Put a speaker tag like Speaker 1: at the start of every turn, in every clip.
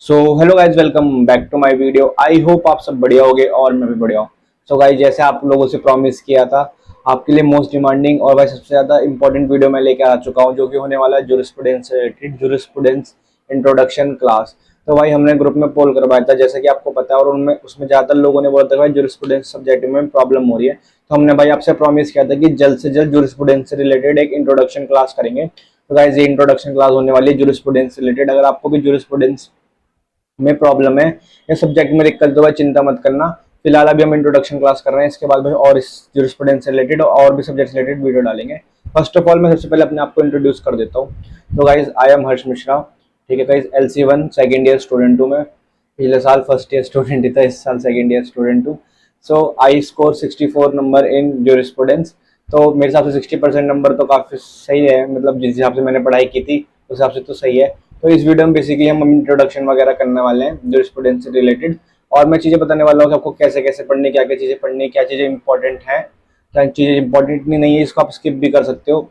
Speaker 1: So hello guys, welcome back to my video. I hope आप सब बढ़िया होगे और मैं भी बढ़िया हूँ। सो गाइज, जैसे आप लोगों से प्रॉमिस किया था, आपके लिए मोस्ट डिमांडिंग और भाई सबसे ज़्यादा इंपॉर्टेंट वीडियो मैं लेकर आ चुका हूँ, जो कि होने वाला है जूरिस्प्रूडेंस से रिलेटेड, जूरिस्प्रूडेंस इंट्रोडक्शन क्लास। तो भाई हमने ग्रुप में पोल करवाया था, जैसे कि आपको पता है, और उनमें उसमें ज़्यादातर लोगों ने बोला था भाई जूरिस्प्रूडेंस सब्जेक्ट में प्रॉब्लम हो रही है। तो हमने भाई आपसे प्रॉमिस किया था कि जल्द से जल्द जूरिस्प्रूडेंस से रिलेटेड एक इंट्रोडक्शन क्लास करेंगे। तो गाइज ये इंट्रोडक्शन क्लास होने वाली है जूरिस्प्रूडेंस से रिलेटेड। अगर आपको भी जूरिस्प्रूडेंस में प्रॉब्लम है या सब्जेक्ट में दिक्कत, तो भाई चिंता मत करना। फिलहाल अभी हम इंट्रोडक्शन क्लास कर रहे हैं, इसके बाद भाई और इस जूरिस्प्रूडेंस से रिलेटेड और भी सब्जेक्ट से रिलेटेड वीडियो डालेंगे। फर्स्ट ऑफ ऑल मैं सबसे पहले अपने आप को इंट्रोड्यूस कर देता हूँ। तो गाइज आई एम हर्ष मिश्रा। ठीक है guys, LC1 second year student हूँ मैं। पिछले साल फर्स्ट ईयर स्टूडेंट ही था, इस साल सेकेंड ईयर स्टूडेंट हूँ। So I score 64 number in jurisprudence. तो मेरे हिसाब से 60% नंबर तो काफ़ी सही है, मतलब जिस हिसाब से मैंने पढ़ाई की थी उस हिसाब से तो सही है। तो इस वीडियो में बेसिकली हम इंट्रोडक्शन वगैरह करने वाले हैं जूरिस्प्रूडेंस से रिलेटेड, और मैं चीज़ें बताने वाला हूँ कि आपको कैसे कैसे पढ़नी, क्या क्या चीज़ें पढ़नी, क्या चीज़ें इंपॉर्टेंट हैं, क्या चीज़ें इंपॉर्टेंट नहीं है, इसको आप स्किप भी कर सकते हो।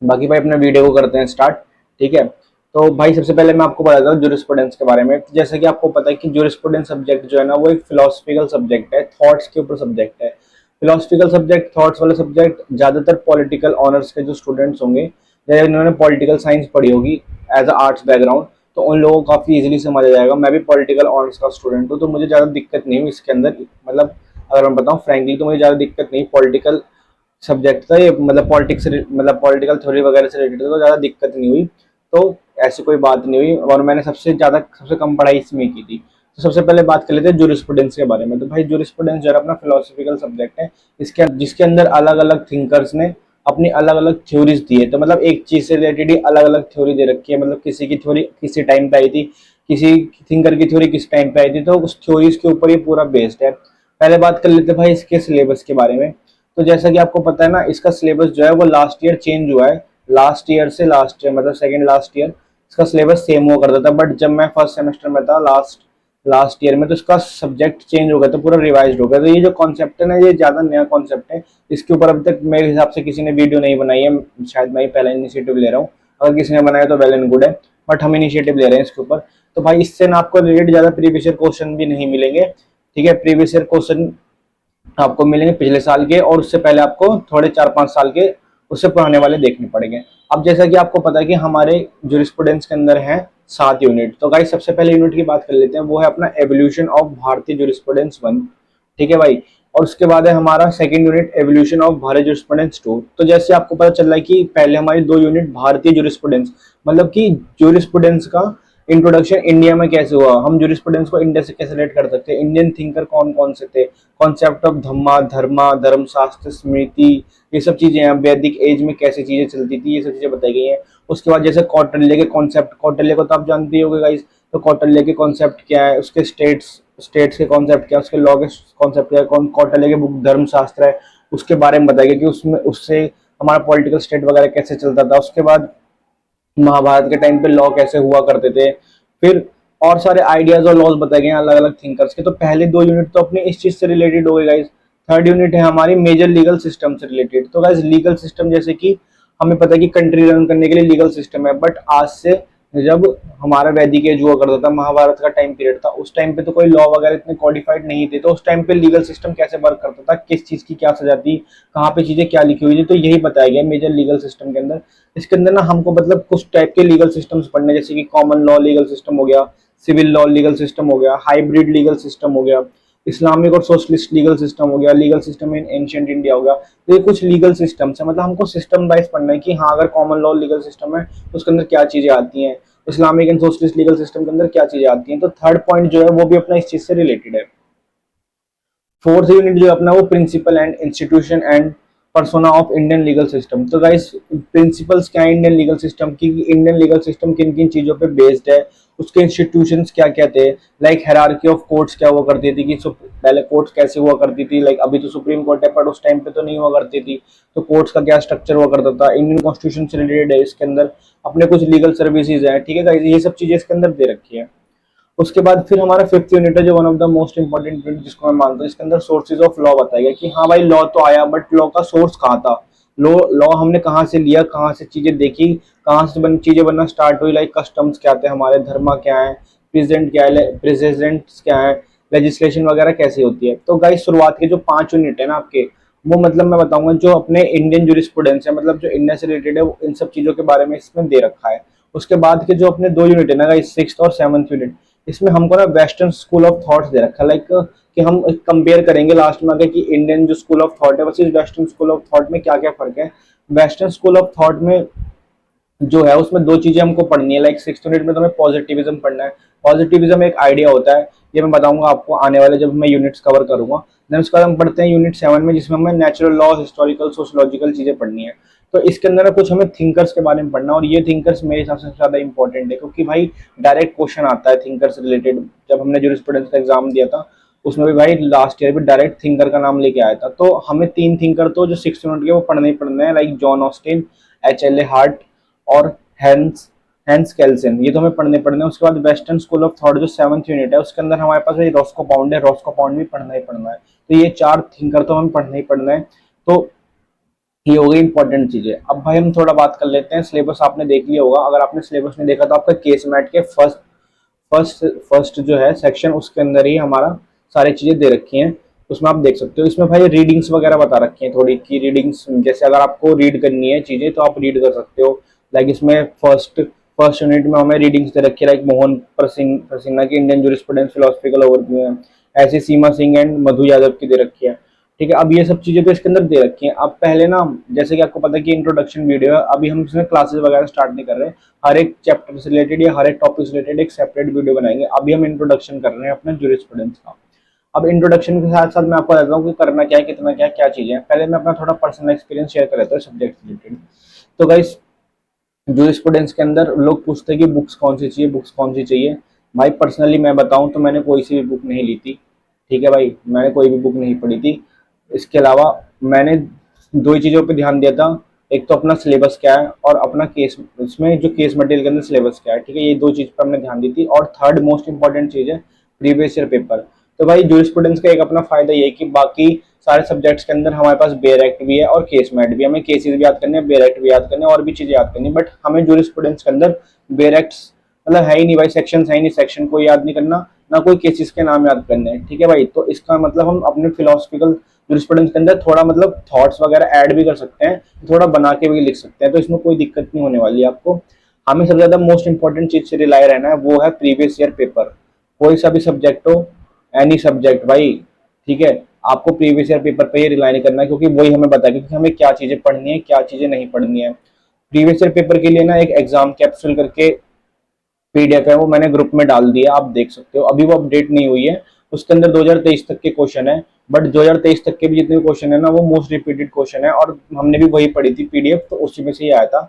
Speaker 1: बाकी भाई अपने वीडियो को करते हैं स्टार्ट। ठीक है, तो भाई सबसे पहले मैं आपको बताता हूँ जूरिस्प्रूडेंस के बारे में। तो जैसे कि आपको पता है कि जूरिस्प्रूडेंस सब्जेक्ट जो है ना, वो एक फिलोसफिकल सब्जेक्ट है, थॉट्स के ऊपर सब्जेक्ट है। फिलोसफिकल सब्जेक्ट, थॉट्स वाले सब्जेक्ट ज़्यादातर पॉलिटिकल ऑनर्स के जो स्टूडेंट्स होंगे, या जिन्होंने पॉलिटिकल साइंस पढ़ी होगी एज अ आर्ट्स बैकग्राउंड, तो उन लोगों को काफ़ी इजीली समझ आ जाएगा। मैं भी पॉलिटिकल ऑनर्स का स्टूडेंट हूँ, तो मुझे ज़्यादा दिक्कत नहीं हुई इसके अंदर। मतलब अगर मैं बताऊँ फ्रेंकली, तो मुझे ज़्यादा दिक्कत नहीं, पॉलिटिकल सब्जेक्ट था ये, मतलब पॉलिटिक्स, मतलब पॉलिटिकल थ्योरी वगैरह से रिलेटेड, तो ज़्यादा दिक्कत नहीं हुई। तो ऐसी कोई बात नहीं हुई, और मैंने सबसे कम पढ़ाई इसमें की थी। तो सबसे पहले बात कर लेते हैं जूरिस्प्रूडेंस के बारे में। तो भाई जूरिस्प्रूडेंस जो है अपना फिलोसफिकल सब्जेक्ट है, इसके जिसके अंदर अलग अलग थिंकर्स ने अपनी अलग अलग थ्योरीज दी है। तो मतलब एक चीज से रिलेटेड ही अलग अलग थ्योरी दे रखी है, मतलब किसी की थ्योरी किसी टाइम पे आई थी, किसी थिंकर की थ्योरी किस टाइम पे आई थी, तो उस थ्योरीज के ऊपर ये पूरा बेस्ड है। पहले बात कर लेते हैं भाई इसके सिलेबस के बारे में। तो जैसा कि आपको पता है ना, इसका सिलेबस जो है वो लास्ट ईयर चेंज हुआ है। लास्ट ईयर से लास्ट ईयर, मतलब सेकेंड लास्ट ईयर इसका सिलेबस सेम हुआ करता था, बट जब मैं फर्स्ट सेमेस्टर में था लास्ट लास्ट ईयर में, तो इसका सब्जेक्ट चेंज हो गया था, पूरा रिवाइज हो गया। तो ये जो कॉन्सेप्ट है ना, ये ज़्यादा नया कॉन्सेप्ट है। इसके ऊपर अभी तक मेरे हिसाब से किसी ने वीडियो नहीं बनाई है, शायद मैं ही पहला इनिशिएटिव ले रहा हूँ। अगर किसी ने बनाया तो वेल एंड गुड है, बट हम इनिशिएटिव ले रहे हैं इसके ऊपर। तो भाई इससे ना आपको रिलेटेड ज़्यादा प्रीवियस ईयर क्वेश्चन भी नहीं मिलेंगे। ठीक है, प्रीवियस ईयर क्वेश्चन आपको मिलेंगे पिछले साल के, और उससे पहले आपको थोड़े 4-5 साल के उससे पुराने वाले देखने पड़ेंगे। अब जैसा कि आपको पता है कि हमारे जूरिस्प्रूडेंस के अंदर है 7 यूनिट। तो गाइस सबसे पहले यूनिट की बात कर लेते हैं, वो है अपना एवोल्यूशन ऑफ भारतीय जूरिस्प्रूडेंस 1। ठीक है भाई, और उसके बाद है हमारा सेकंड यूनिट एवोल्यूशन ऑफ भारतीय जूरिस्प्रूडेंस 2। तो जैसे आपको पता चल रहा है कि पहले हमारी 2 यूनिट भारतीय जूरिस्प्रूडेंस, मतलब कि जूरिस्प्रूडेंस का इंट्रोडक्शन इंडिया में कैसे हुआ, हम जूरिस्प्रूडेंस को इंडिया से कैसे रिलेट कर सकते हैं, इंडियन थिंकर कौन कौन से थे, कॉन्सेप्ट ऑफ धम्मा, धर्मा, धर्मशास्त्र, स्मृति, ये सब चीजें हैं, वैदिक एज में कैसे चीजें चलती थी, ये सब चीजें बताई गई हैं। उसके बाद जैसे कौटिल्य के कॉन्सेप्ट, कौटिल्य को तो आप जानते ही होंगे गाइस। तो कौटिल्य के कॉन्सेप्ट क्या है, उसके स्टेट्स के कॉन्सेप्ट क्या है, उसके लॉ के कॉन्सेप्ट क्या है, कौन कौटिल्य के बुक धर्मशास्त्र है, उसके बारे में बताया गया कि उसमें उससे हमारा पॉलिटिकल स्टेट वगैरह कैसे चलता था। उसके बाद महाभारत के टाइम पे लॉ कैसे हुआ करते थे। फिर और सारे आइडियाज और लॉज बताए गए हैं अलग अलग थिंकर्स के। तो पहले 2 यूनिट तो अपने इस चीज से रिलेटेड हो गए गाइज। थर्ड यूनिट है हमारी मेजर लीगल सिस्टम से रिलेटेड। तो गाइज लीगल सिस्टम, जैसे कि हमें पता है कि कंट्री रन करने के लिए लीगल सिस्टम है, बट आज से जब हमारा वैदिक एज हुआ करता था, महाभारत का टाइम पीरियड था, उस टाइम पे तो कोई लॉ वगैरह इतने कॉडिफाइड नहीं थे। तो उस टाइम पे लीगल सिस्टम कैसे वर्क करता था, किस चीज की क्या सजा थी, कहाँ पे चीजें क्या लिखी हुई थी, तो यही बताया गया मेजर लीगल सिस्टम के अंदर। इसके अंदर ना हमको मतलब कुछ टाइप के लीगल सिस्टम्स पढ़ने, जैसे कि कॉमन लॉ लीगल सिस्टम हो गया, सिविल लॉ लीगल सिस्टम हो गया, हाइब्रिड लीगल सिस्टम हो गया, इस्लामिक और सोशलिस्ट लीगल सिस्टम हो गया, legal system in ancient India हो गया। तो ये कुछ लीगल सिस्टम्स है, मतलब हमको सिस्टम वाइज पढ़ना है कि हाँ अगर कॉमन लॉ लीगल सिस्टम है तो उसके अंदर क्या चीजें आती हैं, Islamic and socialist legal system के अंदर क्या चीजें आती हैं। तो थर्ड पॉइंट जो है वो भी अपना इस चीज से रिलेटेड है। फोर्थ यूनिट जो है अपना वो principle and institution and persona of Indian legal system. तो गाइस प्रिंसिपल्स क्या है इंडियन लीगल सिस्टम की, इंडियन लीगल सिस्टम किन किन चीजों पे बेस्ड है, उसके इंस्टीट्यूशंस क्या क्या थे, लाइक हायरार्की ऑफ कोर्ट्स क्या हुआ करती थी, कि पहले कोर्ट्स कैसे हुआ करती थी, लाइक अभी तो सुप्रीम कोर्ट है पर उस टाइम पे तो नहीं हुआ करती थी। तो कोर्ट्स का क्या स्ट्रक्चर हुआ करता था, इंडियन कॉन्स्टिट्यूशन से रिलेटेड है इसके अंदर, अपने कुछ लीगल सर्विसेज है। ठीक है गाइस, ये सब चीजें इसके अंदर दे रखी है। उसके बाद फिर हमारा फिफ्थ यूनिट है, जो one of the most important unit जिसको मैं मानता हूँ, इसके अंदर सोर्सेज ऑफ लॉ बताया गया कि हाँ भाई लॉ तो आया, बट लॉ का सोर्स कहाँ था, लॉ लॉ हमने कहाँ से लिया, कहाँ से चीजें देखी, कहाँ से चीजें बनना स्टार्ट हुई, लाइक कस्टम्स क्या थे हमारे, धर्मा क्या है, प्रेजेंट क्या है, प्रेसिडेंट्स क्या है, लेजिस्लेशन वगैरह कैसे होती है। तो गाइस शुरुआत के जो 5 यूनिट है ना आपके, वो मतलब मैं बताऊंगा जो अपने इंडियन जूरिस्प्रूडेंस है, मतलब जो इंडिया से रिलेटेड है, वो इन सब चीजों के बारे में इसमें दे रखा है। उसके बाद के जो अपने 2 यूनिट है ना गाइस, 6th और 7th यूनिट, इसमें हमको ना वेस्टर्न स्कूल ऑफ थॉट्स दे रखा है, लाइक कि हम कंपेयर करेंगे लास्ट में आगे कि इंडियन जो स्कूल ऑफ थॉट है versus western school of thought में क्या क्या फर्क है। वेस्टर्न स्कूल ऑफ थॉट में जो है उसमें 2 चीजें हमको पढ़नी है, लाइक 6th यूनिट में तो हमें पॉजिटिविज्म पढ़ना है। पॉजिटिविज्म एक आइडिया होता है, ये मैं बताऊंगा आपको आने वाले जब मैं यूनिट्स कवर करूंगा। देन उसके बाद हम पढ़ते हैं यूनिट 7 में, जिसमें हमें नेचुरल लॉ, हिस्टोरिकल, सोशियोलॉजिकल चीजें पढ़नी है। तो इसके अंदर ना कुछ हमें थिंकर्स के बारे में पढ़ना है, और ये थिंकर्स मेरे हिसाब से सबसे ज्यादा इंपॉर्टेंट है, क्योंकि भाई डायरेक्ट क्वेश्चन आता है थिंकर्स रिलेटेड। जब हमने जूरिस्प्रूडेंस का एग्जाम दिया था उसमें भी भाई लास्ट ईयर भी डायरेक्ट थिंकर का नाम लेके आया था। तो हमें 3 थिंकर तो जो 6th यूनिट के वो पढ़ने ही पढ़ने हैं, like John Austin, H.L.A. Heart और हैंस हैंस केल्सन, ये तो हमें पढ़ने पढ़ने हैं। उसके बाद वेस्टर्न स्कूल ऑफ थॉट जो 7th यूनिट है, उसके अंदर हमारे पास भाई रॉस्को पाउंड है, रॉस्को पाउंड भी पढ़ना ही पढ़ना है। तो ये 4 थिंकर तो हमें पढ़ना ही पढ़ना है। तो ये हो गई इंपॉर्टेंट चीजें। अब भाई हम थोड़ा बात कर लेते हैं, सिलेबस आपने देख लिया होगा, अगर आपने सिलेबस नहीं देखा तो आपका केस मैट के फर्स्ट फर्स्ट जो है सेक्शन, उसके अंदर ही हमारा सारी चीजें दे रखी हैं, उसमें आप देख सकते हो। इसमें भाई रीडिंग्स वगैरह बता रखी हैं थोड़ी की, रीडिंग्स जैसे अगर आपको रीड करनी है चीजें तो आप रीड कर सकते हो। लाइक इसमें फर्स्ट यूनिट में हमें रीडिंग्स दे रखी है, लाइक मोहन प्रसिन्ना की इंडियन जूरिस्प्रूडेंस फिलोसफिकल ओवरव्यू है, ऐसे सीमा सिंह एंड मधु यादव की दे रखी है। ठीक है, अब ये सब चीजें तो इसके अंदर दे रखी हैं। अब पहले ना, जैसे कि आपको पता है कि इंट्रोडक्शन वीडियो है, अभी हम इसमें क्लासेस वगैरह स्टार्ट नहीं कर रहे, हर एक चैप्टर से रिलेटेड या हर एक टॉपिक से रिलेटेड एक सेपरेट वीडियो बनाएंगे। अभी हम इंट्रोडक्शन कर रहे हैं अपने जूरिस्प्रूडेंस का। अब इंट्रोडक्शन के साथ साथ मैं आपको बताता हूँ कि करना क्या है, कितना क्या क्या चीजें हैं। पहले मैं अपना थोड़ा पर्सनल एक्सपीरियंस शेयर कर लेता हूँ सब्जेक्ट से रिलेटेड। तो गाइस जूरिस्प्रूडेंस के अंदर लोग पूछते हैं कि बुक्स कौन सी चाहिए, बुक्स कौन सी चाहिए। भाई पर्सनली मैं बताऊं तो मैंने कोई सी भी बुक नहीं ली थी। ठीक है भाई, मैंने कोई भी बुक नहीं पढ़ी थी। इसके अलावा मैंने 2 ही चीज़ों पे ध्यान दिया था, एक तो अपना सिलेबस क्या है और अपना केस, इसमें जो केस मटेरियल के अंदर सिलेबस क्या है। ठीक है, ये 2 चीज़ पे हमने ध्यान दी थी। और थर्ड मोस्ट इंपॉर्टेंट चीज़ है प्रीवियस ईयर पेपर। तो भाई जूरिस्प्रूडेंस का एक अपना फायदा ये है कि बाकी सारे सब्जेक्ट्स के अंदर हमारे पास बेयर एक्ट भी है और केस मैट भी, हमें केसेस भी याद करने हैं, बेयर एक्ट भी याद करने हैं और भी चीजें याद करनी है। बट हमें जूरिस्प्रूडेंस के अंदर बेयर एक्ट्स मतलब है ही नहीं भाई, सेक्शन है ही नहीं, सेक्शन को याद नहीं करना, ना कोई केसेस के नाम याद करने हैं। ठीक है भाई, तो इसका मतलब हम अपने फिलोसफिकल जूरिस्प्रूडेंस के अंदर थोड़ा मतलब थॉट्स वगैरह ऐड भी कर सकते हैं, थोड़ा बना के भी लिख सकते हैं, तो इसमें कोई दिक्कत नहीं होने वाली है आपको। हमें सबसे ज्यादा मोस्ट इंपॉर्टेंट चीज से रिलाई रहना है, वो है प्रीवियस ईयर पेपर। कोई सा भी सब्जेक्ट हो, एनी सब्जेक्ट भाई, ठीक है, आपको प्रीवियस ईयर पेपर पे ही रिलाई नहीं करना है, क्योंकि वही हमें बताएगा कि हमें क्या चीजें पढ़नी है, क्या चीजें नहीं पढ़नी है। प्रीवियस ईयर पेपर के लिए ना एक एग्जाम कैप्सूल करके पीडीएफ है, वो मैंने ग्रुप में डाल दिया, आप देख सकते हो। अभी वो अपडेट नहीं हुई है, उसके अंदर 2023 तक के क्वेश्चन है। बट 2023 तक के भी जितने क्वेश्चन है ना, वो मोस्ट रिपीटेड क्वेश्चन है, और हमने भी वही पढ़ी थी पीडीएफ, तो उसी में से ही आया था।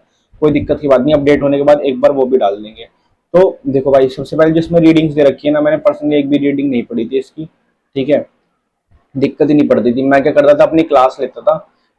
Speaker 1: कोई दिक्कत की बात नहीं, अपडेट होने के बाद एक बार वो भी डाल देंगे। तो देखो भाई, सबसे पहले जिसमें रीडिंग्स दे रखी है ना, मैंने पर्सनली एक भी रीडिंग नहीं पढ़ी थी इसकी। ठीक है, दिक्कत ही नहीं पड़ती थी। मैं क्या करता था, अपनी क्लास लेता था।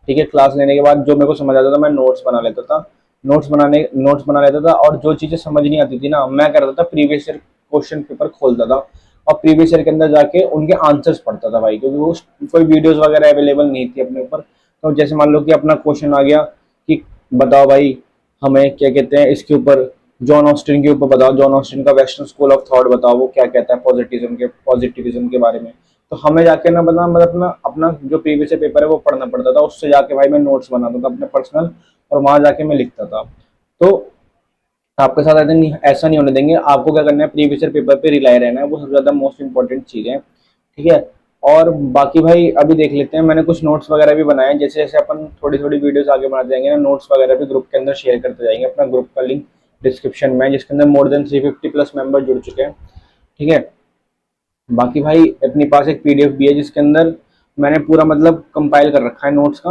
Speaker 1: ठीक है, क्लास लेने के बाद जो मेरे को समझ आता था मैं नोट्स बना लेता था, नोट्स बना लेता था। और जो चीजें समझ नहीं आती थी ना, मैं करता था प्रीवियस ईयर क्वेश्चन पेपर खोलता था और प्रीवियस ईयर के अंदर जाके उनके आंसर्स पढ़ता था भाई, क्योंकि वो कोई वीडियोस वगैरह अवेलेबल नहीं थी अपने ऊपर। तो जैसे मान लो कि अपना क्वेश्चन आ गया कि बताओ भाई हमें क्या कहते हैं इसके ऊपर, जॉन ऑस्टिन के ऊपर बताओ, जॉन ऑस्टिन का वेस्टर्न स्कूल ऑफ थॉट बताओ, वो क्या कहता है पॉजिटिविज्म के बारे में। तो हमें जाके ना बता मतलब अपना अपना जो प्रीवियस पेपर है वो पढ़ना पड़ता था, उससे जाके भाई मैं नोट्स बनाता था अपने पर्सनल, और वहां जाके मैं लिखता था। तो आपके साथ ऐसा नहीं होने देंगे। आपको क्या करना है, प्रीवियस पेपर पे रिलाई रहना है, वो सबसे ज्यादा मोस्ट इंपॉर्टेंट चीज है। ठीक है, और बाकी भाई अभी देख लेते हैं, मैंने कुछ नोट्स वगैरह भी बनाए हैं। जैसे जैसे अपन थोड़ी थोड़ी वीडियोस आगे बढ़ाते जाएंगे ना, नोट्स वगैरह भी ग्रुप के अंदर शेयर करते जाएंगे। अपना ग्रुप का लिंक डिस्क्रिप्शन में है, जिसके अंदर मोर देन 350 प्लस मेंबर जुड़ चुके हैं। ठीक है, बाकी भाई अपने पास एक पीडीएफ भी है, जिसके अंदर मैंने पूरा मतलब कंपाइल कर रखा है नोट्स का,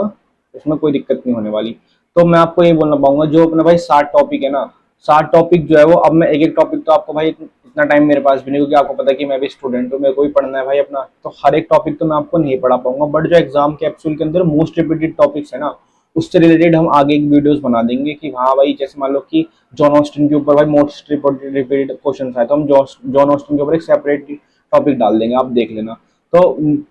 Speaker 1: उसमें कोई दिक्कत नहीं होने वाली। तो मैं आपको ये बोलना पाऊंगा, जो अपना भाई 60 टॉपिक है ना, 60 टॉपिक जो है वो, अब मैं एक एक टॉपिक तो आपको भाई इतना टाइम मेरे पास भी नहीं, क्योंकि आपको पता है कि मैं भी स्टूडेंट हूँ, मेरे को भी पढ़ना है भाई अपना, तो हर एक टॉपिक तो मैं आपको नहीं पढ़ा पाऊंगा। बट जो एग्जाम कैप्सूल के अंदर मोस्ट रिपीटेड टॉपिक्स है ना, उससे रिलेटेड हम आगे एक वीडियोस बना देंगे कि हाँ भाई, जैसे मान लो कि जॉन ऑस्टिन के ऊपर भाई मोस्ट रिपीटेड क्वेश्चन आए, तो हम जॉन ऑस्टिन के ऊपर एक सेपरेट टॉपिक डाल देंगे, आप देख लेना। तो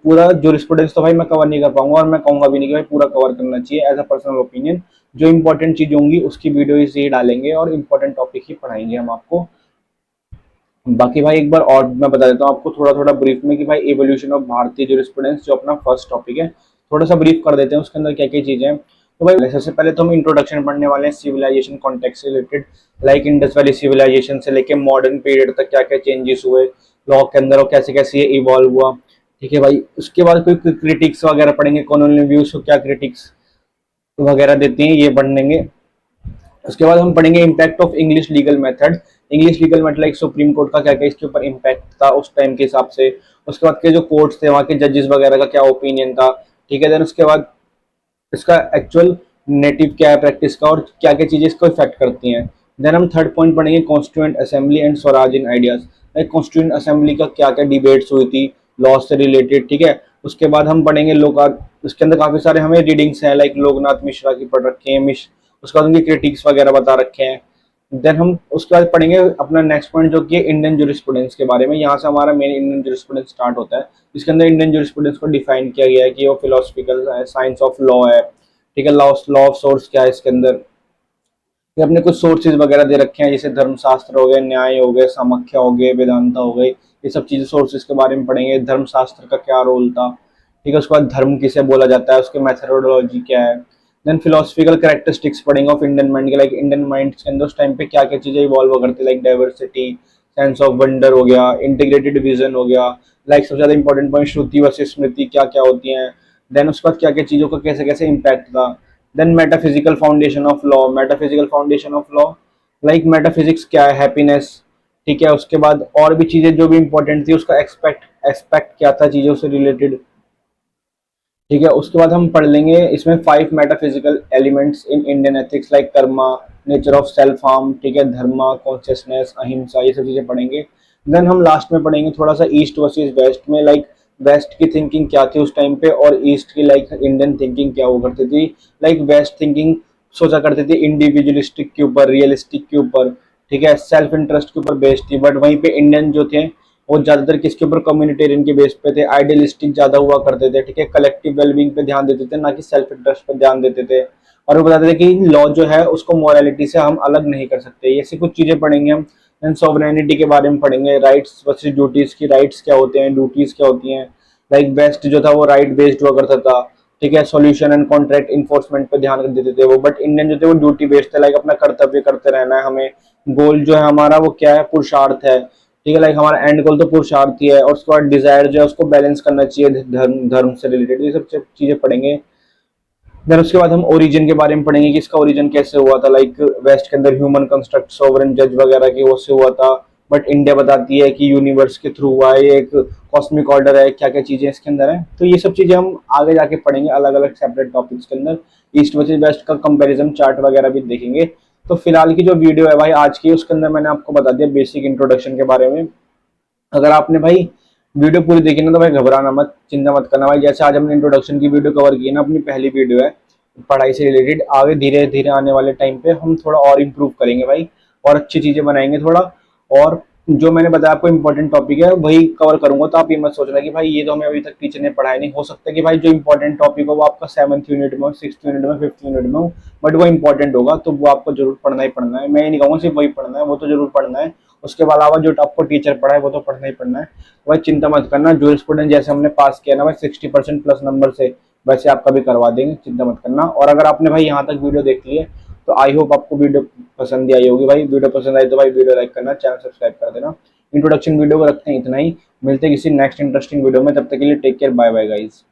Speaker 1: पूरा जूरिस्प्रूडेंस तो भाई मैं कवर नहीं कर पाऊंगा, और मैं कहूंगा भी नहीं कि भाई पूरा कवर करना चाहिए, एज अ पर्सनल ओपिनियन। जो इंपॉर्टेंट चीज होंगी उसकी वीडियो इसे ही डालेंगे और इंपॉर्टेंट टॉपिक ही पढ़ाएंगे हम आपको। बाकी भाई एक बार और मैं बता देता हूँ आपको थोड़ा थोड़ा ब्रीफ में कि भाई एवोल्यूशन ऑफ भारतीय जूरिस्प्रूडेंस जो अपना फर्स्ट टॉपिक है, थोड़ा सा ब्रीफ कर देते हैं उसके अंदर क्या क्या चीजें हैं। तो भाई सबसे पहले तो हम इंट्रोडक्शन पढ़ने वाले हैं सिविलाइजेशन कॉन्टेक्स्ट से related, like Indus valley civilization से लेके मॉडर्न पीरियड तक क्या क्या चेंजेस हुए लॉ के अंदर और कैसे कैसे ये इवॉल्व हुआ। ठीक है भाई, उसके बाद कोई क्रिटिक्स वगैरह पढ़ेंगे, कॉलोनियल व्यूज को क्या क्रिटिक्स वगैरह देती हैं ये पढ़ेंगे। उसके बाद हम पढ़ेंगे impact of English legal method. English legal method like supreme court का क्या क्या इसके ऊपर इम्पैक्ट था उस टाइम के हिसाब से। उसके बाद के जो कोर्ट्स थे वहाँ के जजेस वगैरह का क्या ओपिनियन था। ठीक है, देन उसके बाद इसका एक्चुअल नेटिव क्या है प्रैक्टिस का, और क्या क्या चीजें इसको इफेक्ट करती हैं। देन हम थर्ड पॉइंट पढ़ेंगे constituent assembly and Swaraj in ideas, like constituent assembly का क्या क्या डिबेट्स हुई थी लॉ से रिलेटेड। ठीक है, उसके बाद हम पढ़ेंगे लोक, उसके अंदर काफी सारे हमें रीडिंग्स हैं, लाइक लोकनाथ मिश्रा की पढ़ रखे हैं, उसके बाद उनकी क्रिटिक्स वगैरह बता रखे हैं। देन हम उसके बाद पढ़ेंगे अपना नेक्स्ट पॉइंट जो कि इंडियन जूरिस्प्रूडेंस के बारे में। यहाँ से हमारा मेन इंडियन जूरिस्प्रूडेंस स्टार्ट होता है। इसके अंदर इंडियन जूरिस्प्रूडेंस को डिफाइन किया गया है कि वो फिलोसफिकल है, साइंस ऑफ लॉ है। ठीक है, लॉ लॉ ऑफ सोर्स क्या है इसके अंदर, ये अपने कुछ सोर्सेज वगैरह दे रखे हैं, जैसे धर्मशास्त्र हो गए, न्याय हो गए, समाख्या हो गए, वेदांता हो गए, ये सब चीजें सोर्सेज के बारे में पढ़ेंगे। धर्मशास्त्र का क्या रोल था। ठीक है, उसके बाद धर्म किसे बोला जाता है, उसके मेथोडोलॉजी क्या है। देन फिलोसफिकल कैरेक्टरिस्टिक्स पढ़ेंगे ऑफ इंडियन माइंड के, लाइक इंडियन माइंड के अंदर उस टाइम पे क्या क्या चीजें इवॉल्व करती, like diversity, sense of wonder हो गया, इंटीग्रेटेड विजन हो गया, लाइक सबसे ज्यादा इंपॉर्टेंट पॉइंट श्रुति वर्सेस स्मृति क्या क्या होती हैं। देन उसके बाद क्या क्या चीजों का कैसे कैसे इम्पैक्ट था। Then metaphysical foundation of law, metaphysical foundation of law like metaphysics क्या है, हैप्पीनेस। ठीक है, उसके बाद और भी चीजें जो भी इंपॉर्टेंट थी उसका एक्सपेक्ट एक्सपेक्ट क्या था चीजों से रिलेटेड। ठीक है, उसके बाद हम पढ़ लेंगे इसमें 5 metaphysical elements in Indian ethics, like Karma, nature of self harm, ठीक है, धर्मा, कॉन्शियसनेस, अहिंसा, ये सब चीजें पढ़ेंगे। देन हम लास्ट में पढ़ेंगे थोड़ा सा ईस्ट वर्सेस वेस्ट में, लाइक वेस्ट की थिंकिंग क्या थी उस टाइम पे और ईस्ट की लाइक इंडियन थिंकिंग क्या हुआ करती थी। लाइक वेस्ट थिंकिंग सोचा करती थी इंडिविजुअलिस्टिक के ऊपर, रियलिस्टिक के ऊपर, ठीक है, सेल्फ इंटरेस्ट के ऊपर बेस्ड थी। बट वहीं पे इंडियन जो थे वो ज्यादातर किसके ऊपर, कम्युनिटेरियन के बेस पे थे, आइडियलिस्टिक ज्यादा हुआ करते थे। ठीक है, कलेक्टिव वेलबींग पे ध्यान देते थे, ना कि सेल्फ इंटरेस्ट पे ध्यान देते थे। और वो बताते थे कि लॉ जो है उसको मोरालिटी से हम अलग नहीं कर सकते। ऐसी कुछ चीजें पढ़ेंगे हम। देन सॉवरेनिटी के बारे में पढ़ेंगे, राइट्स वर्सेस ड्यूटीज की, राइट्स क्या होते हैं, ड्यूटीज क्या होती हैं। लाइक वेस्ट जो था वो राइट बेस्ड हुआ करता था। ठीक है, सॉल्यूशन एंड कॉन्ट्रैक्ट इन्फोर्समेंट पे ध्यान देते थे वो, बट इंडियन जो थे वो ड्यूटी बेस्ड थे, लाइक अपना कर्तव्य करते रहना है हमें। गोल जो है हमारा वो क्या है, पुरुषार्थ है। ठीक है, लाइक हमारा एंड गोल तो पुरुषार्थ ही है, और उसके बाद डिजायर जो है उसको बैलेंस करना चाहिए धर्म धर्म से रिलेटेड, ये सब चीजें पढ़ेंगे। देन उसके बाद हम ओरिजिन के बारे में पढ़ेंगे कि इसका ओरिजिन कैसे हुआ था, लाइक वेस्ट के अंदर ह्यूमन कंस्ट्रक्ट, सोवरेन जज वगैरह की वो से हुआ था, बट इंडिया बताती है कि यूनिवर्स के थ्रू हुआ है, ये एक कॉस्मिक ऑर्डर है, क्या क्या चीजें इसके अंदर है। तो ये सब चीजें हम आगे जाके पढ़ेंगे अलग अलग सेपरेट टॉपिक्स के अंदर। ईस्ट वर्सेस वेस्ट का कंपैरिजन चार्ट वगैरह भी देखेंगे। तो फिलहाल की जो वीडियो है भाई आज की, उसके अंदर मैंने आपको बता दिया बेसिक इंट्रोडक्शन के बारे में। अगर आपने भाई वीडियो पूरी देखी ना तो भाई घबराना मत, चिंता मत करना भाई। जैसे आज हमने इंट्रोडक्शन की वीडियो कवर की है ना, अपनी पहली वीडियो है पढ़ाई से रिलेटेड, आगे धीरे धीरे आने वाले टाइम पे हम थोड़ा और इम्प्रूव करेंगे भाई, और अच्छी चीजें बनाएंगे थोड़ा। और जो मैंने बताया आपको इंपॉर्टेंट टॉपिक है वही कवर करूंगा, तो आप ये मत सोचना कि भाई ये तो हमें अभी तक टीचर ने पढ़ाया नहीं। हो सकता है कि भाई जो इंपॉर्टेंट टॉपिक हो वो आपका 7th यूनिट में, 6th यूनिट में, 5th यूनिट में हो, बट वो इंपॉर्टेंट होगा तो वो आपको जरूर पढ़ना ही पढ़ना है। मैं ये नहीं कहूँगा सिर्फ वही पढ़ना है, वो तो जरूर पढ़ना है। उसके अलावा जो आपको टीचर पढ़ा है वो तो पढ़ना ही पढ़ना है। भाई चिंता मत करना, जो स्टूडेंट जैसे हमने पास किया ना भाई 60% प्लस नंबर से, वैसे आपका भी करवा देंगे, चिंता मत करना। और अगर आपने भाई यहाँ तक वीडियो देख ली है तो आई होप आपको वीडियो पसंद ही आई होगी भाई। वीडियो पसंद आई तो भाई वीडियो लाइक करना, चैनल सब्सक्राइब कर देना। इंट्रोडक्शन वीडियो को रखते हैं इतना ही, मिलते हैं किसी नेक्स्ट इंटरेस्टिंग वीडियो में, तब तक के लिए take care, bye bye guys.